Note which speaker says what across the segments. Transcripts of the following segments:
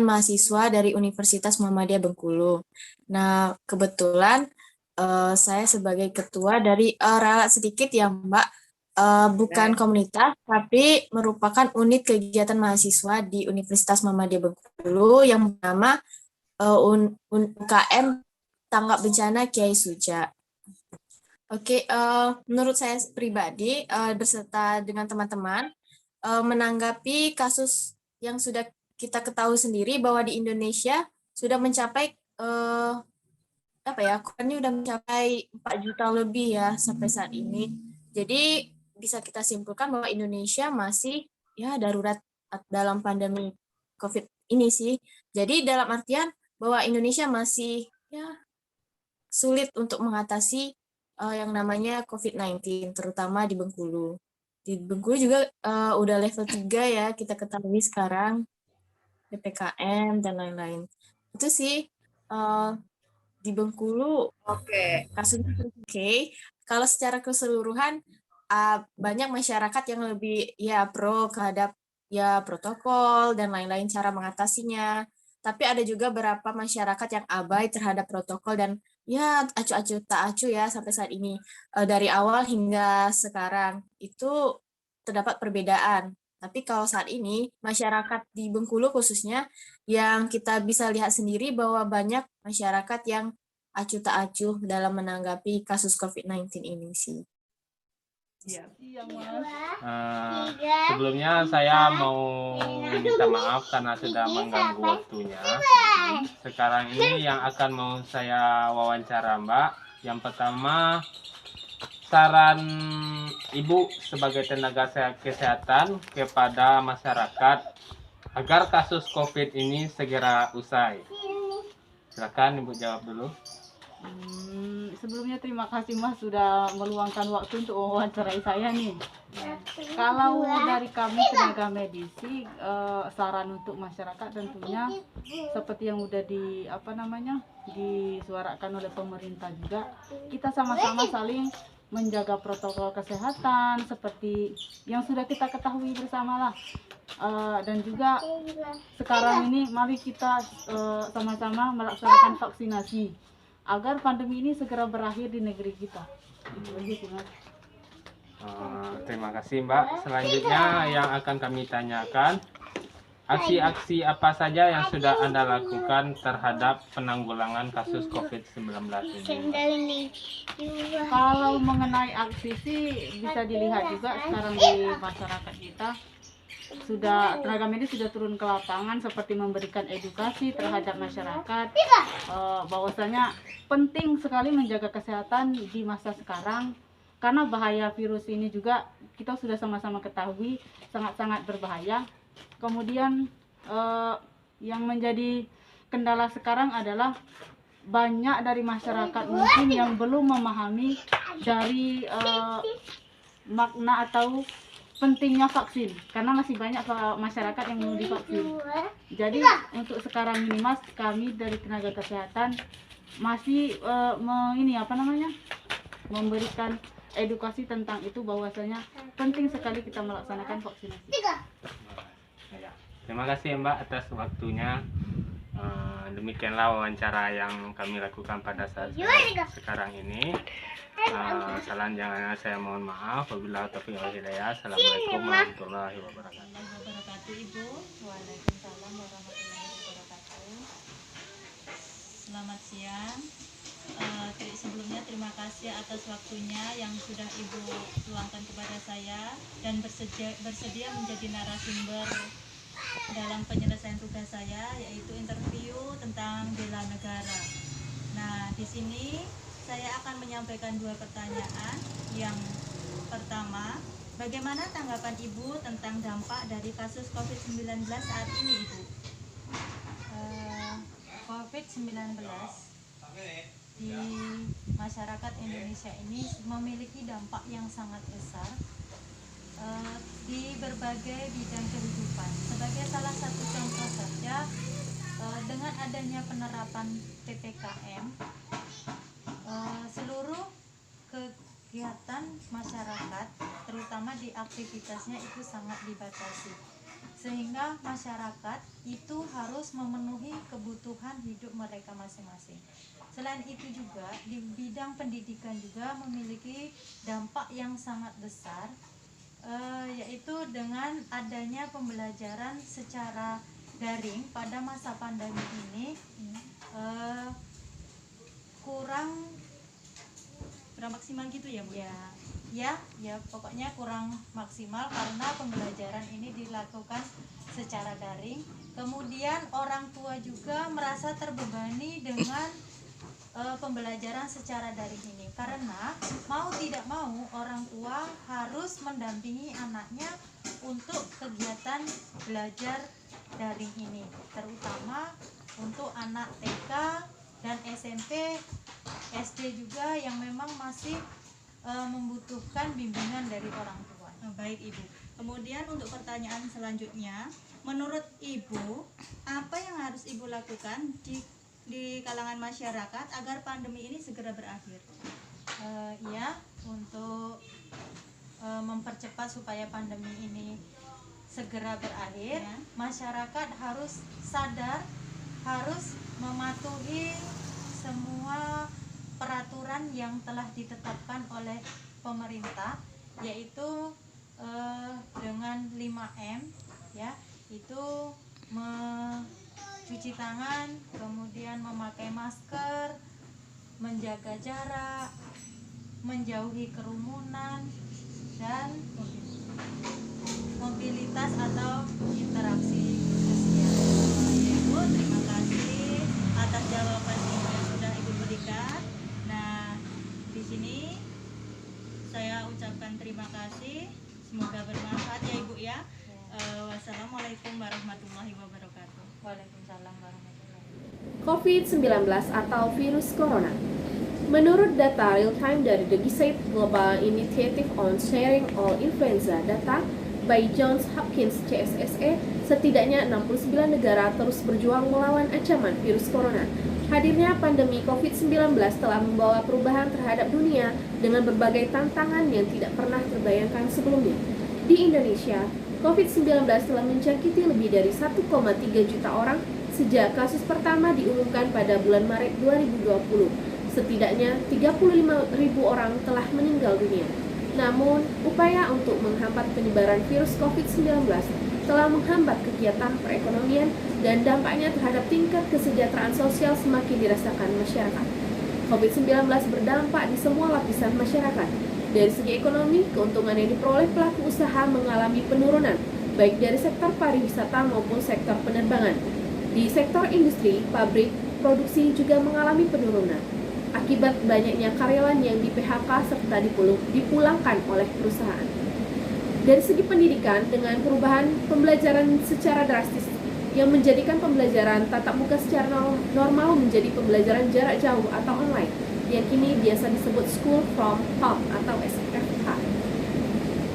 Speaker 1: mahasiswa dari Universitas Muhammadiyah Bengkulu. Nah, kebetulan saya sebagai ketua dari ralat sedikit ya Mbak, bukan komunitas, tapi merupakan unit kegiatan mahasiswa di Universitas Muhammadiyah Bengkulu yang bernama UKM Tanggap Bencana Kiai Suja. Oke, menurut saya pribadi berserta dengan teman-teman menanggapi kasus yang sudah kita ketahui sendiri bahwa di Indonesia sudah mencapai korbannya sudah mencapai 4 juta lebih ya sampai saat ini. Jadi bisa kita simpulkan bahwa Indonesia masih ya darurat dalam pandemi COVID ini sih. Jadi dalam artian bahwa Indonesia masih ya sulit untuk mengatasi yang namanya COVID-19, terutama di Bengkulu. Di Bengkulu juga udah level 3 ya, kita ketahui sekarang, PPKM dan lain-lain. Itu sih di Bengkulu kasusnya oke. Kalau secara keseluruhan banyak masyarakat yang lebih ya pro terhadap ya protokol dan lain-lain cara mengatasinya. Tapi ada juga beberapa masyarakat yang abai terhadap protokol dan ya acuh-acuh tak acuh ya sampai saat ini. Dari awal hingga sekarang itu terdapat perbedaan. Tapi kalau saat ini masyarakat di Bengkulu khususnya yang kita bisa lihat sendiri bahwa banyak masyarakat yang acuh tak acuh dalam menanggapi kasus COVID-19 ini sih.
Speaker 2: Sebelumnya saya mau minta maaf karena sudah mengganggu waktunya. Sekarang ini yang akan mau saya wawancara Mbak. Yang pertama, saran Ibu sebagai tenaga kesehatan kepada masyarakat agar kasus COVID ini segera usai. Silakan Ibu jawab dulu.
Speaker 3: Sebelumnya terima kasih Mas sudah meluangkan waktu untuk wawancarai saya nih. Kalau dari kami tenaga medisi, saran untuk masyarakat tentunya seperti yang udah disuarakan oleh pemerintah juga, kita sama-sama saling menjaga protokol kesehatan seperti yang sudah kita ketahui bersama lah. Dan juga sekarang ini mari kita sama-sama melaksanakan vaksinasi agar pandemi ini segera berakhir di negeri kita. Itu aja sih Mas.
Speaker 2: Terima kasih Mbak. Selanjutnya yang akan kami tanyakan, aksi-aksi apa saja yang sudah Anda lakukan terhadap penanggulangan kasus COVID-19 ini?
Speaker 3: Kalau mengenai aksi sih bisa dilihat juga sekarang di masyarakat kita sudah tenaga medis sudah turun ke lapangan seperti memberikan edukasi terhadap masyarakat bahwasanya penting sekali menjaga kesehatan di masa sekarang karena bahaya virus ini juga kita sudah sama-sama ketahui sangat-sangat berbahaya. Kemudian yang menjadi kendala sekarang adalah banyak dari masyarakat mungkin yang belum memahami dari makna atau pentingnya vaksin karena masih banyak masyarakat yang belum divaksin. Jadi untuk sekarang ini Mas, kami dari tenaga kesehatan masih memberikan edukasi tentang itu bahwasanya penting sekali kita melaksanakan vaksinasi.
Speaker 2: Terima kasih Mbak atas waktunya. Demikianlah wawancara yang kami lakukan pada saat sekarang ini. Selanjutnya saya mohon maaf. Wabillahi taufiq wal hidayah. Assalamualaikum warahmatullahi wabarakatuh.
Speaker 4: Ibu. Waalaikumsalam warahmatullahi wabarakatuh. Selamat siang. Sebelumnya terima kasih atas waktunya yang sudah Ibu luangkan kepada saya dan bersedia menjadi narasumber dalam penyelesaian tugas saya, yaitu interview tentang bela negara. Nah, di sini saya akan menyampaikan 2 pertanyaan. Yang pertama, bagaimana tanggapan Ibu tentang dampak dari kasus COVID-19 saat ini, Ibu? COVID-19 di masyarakat Indonesia ini memiliki dampak yang sangat besar di berbagai bidang kehidupan. Sebagai salah satu contoh saja, dengan adanya penerapan PPKM, seluruh kegiatan masyarakat, terutama di aktivitasnya itu sangat dibatasi. sehingga masyarakat itu harus memenuhi kebutuhan hidup mereka masing-masing. Selain itu juga di bidang pendidikan juga memiliki dampak yang sangat besar, yaitu dengan adanya pembelajaran secara daring pada masa pandemi ini kurang maksimal gitu ya Bu? Ya, pokoknya kurang maksimal karena pembelajaran ini dilakukan secara daring. Kemudian orang tua juga merasa terbebani dengan pembelajaran secara daring ini, karena mau tidak mau orang tua harus mendampingi anaknya untuk kegiatan belajar daring ini, terutama untuk anak TK dan SMP, SD juga yang memang masih membutuhkan bimbingan dari orang tua.
Speaker 5: Baik Ibu. Kemudian untuk pertanyaan selanjutnya, menurut Ibu, apa yang harus Ibu lakukan di kalangan masyarakat agar pandemi ini segera berakhir?
Speaker 4: Untuk mempercepat supaya pandemi ini segera berakhir, masyarakat harus sadar, harus mematuhi semua peraturan yang telah ditetapkan oleh pemerintah, yaitu dengan 5M, ya, itu mencuci tangan, kemudian memakai masker, menjaga jarak, menjauhi kerumunan, dan mobilitas atau interaksi sosial.
Speaker 5: Ibu, terima kasih atas jawaban yang sudah Ibu berikan. Nah, di sini saya ucapkan terima kasih. Semoga bermanfaat ya Ibu ya. Wassalamualaikum warahmatullahi wabarakatuh.
Speaker 4: Waalaikumsalam warahmatullahi wabarakatuh.
Speaker 6: COVID-19 atau virus corona. Menurut data real-time dari The GISAID Global Initiative on Sharing All Influenza Data by Johns Hopkins CSSE, setidaknya 69 negara terus berjuang melawan ancaman virus corona. Hadirnya pandemi COVID-19 telah membawa perubahan terhadap dunia dengan berbagai tantangan yang tidak pernah terbayangkan sebelumnya. Di Indonesia, COVID-19 telah menjangkiti lebih dari 1,3 juta orang sejak kasus pertama diumumkan pada bulan Maret 2020. Setidaknya 35.000 orang telah meninggal dunia. Namun, upaya untuk menghambat penyebaran virus COVID-19 telah menghambat kegiatan perekonomian dan dampaknya terhadap tingkat kesejahteraan sosial semakin dirasakan masyarakat. COVID-19 berdampak di semua lapisan masyarakat. Dari segi ekonomi, keuntungan yang diperoleh pelaku usaha mengalami penurunan, baik dari sektor pariwisata maupun sektor penerbangan. Di sektor industri, pabrik, produksi juga mengalami penurunan akibat banyaknya karyawan yang di PHK serta dipulangkan oleh perusahaan. Dari segi pendidikan, dengan perubahan pembelajaran secara drastis yang menjadikan pembelajaran tatap muka secara normal menjadi pembelajaran jarak jauh atau online, yang kini biasa disebut School from Home atau SFH.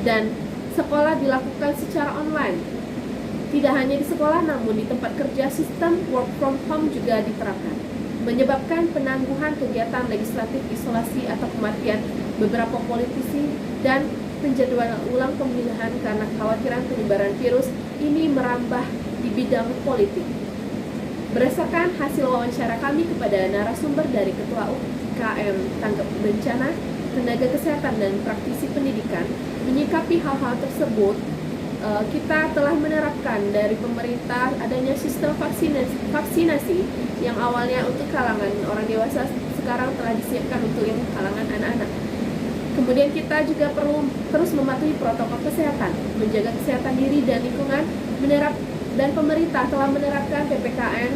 Speaker 6: Dan sekolah dilakukan secara online. Tidak hanya di sekolah, namun di tempat kerja sistem work from home juga diterapkan, menyebabkan penangguhan kegiatan legislatif, isolasi atau kematian beberapa politisi, dan penjadwalan ulang pemilihan karena kekhawatiran penyebaran virus ini merambah di bidang politik. Berdasarkan hasil wawancara kami kepada narasumber dari Ketua UKM Tanggap Bencana, tenaga kesehatan dan praktisi pendidikan, menyikapi hal-hal tersebut, kita telah menerapkan dari pemerintah adanya sistem vaksinasi yang awalnya untuk kalangan orang dewasa, sekarang telah disiapkan untuk yang kalangan anak-anak. Kemudian kita juga perlu terus mematuhi protokol kesehatan, menjaga kesehatan diri dan lingkungan, dan pemerintah telah menerapkan PPKM,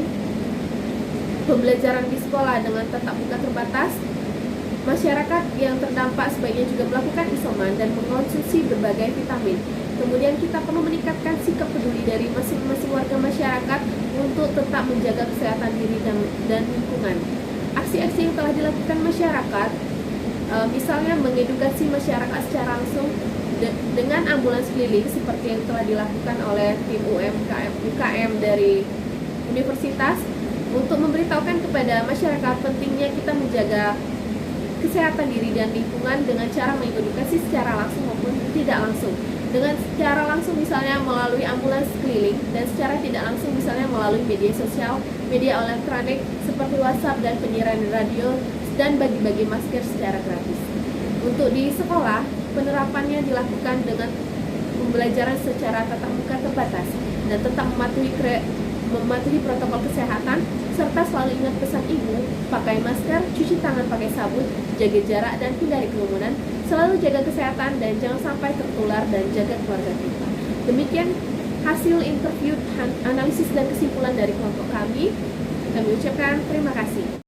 Speaker 6: pembelajaran di sekolah dengan tatap muka terbatas. Masyarakat yang terdampak sebaiknya juga melakukan isoman dan mengonsumsi berbagai vitamin. Kemudian kita perlu meningkatkan sikap peduli dari masing-masing warga masyarakat untuk tetap menjaga kesehatan diri dan lingkungan. Aksi-aksi yang telah dilakukan masyarakat, misalnya mengedukasi masyarakat secara langsung dengan ambulans keliling seperti yang telah dilakukan oleh tim UKM dari universitas, untuk memberitahukan kepada masyarakat pentingnya kita menjaga kesehatan diri dan lingkungan dengan cara mengedukasi secara langsung maupun tidak langsung. dengan secara langsung misalnya melalui ambulans keliling dan secara tidak langsung misalnya melalui media sosial, media elektronik seperti WhatsApp dan penyiaran radio dan bagi-bagi masker secara gratis. Untuk di sekolah, penerapannya dilakukan dengan pembelajaran secara tatap muka terbatas dan tetap mematuhi protokol kesehatan serta selalu ingat pesan ibu, pakai masker, cuci tangan pakai sabun, jaga jarak dan hindari kerumunan, selalu jaga kesehatan dan jangan sampai tertular dan jaga keluarga kita. Demikian hasil interview, analisis dan kesimpulan dari kelompok kami. Kami ucapkan terima kasih.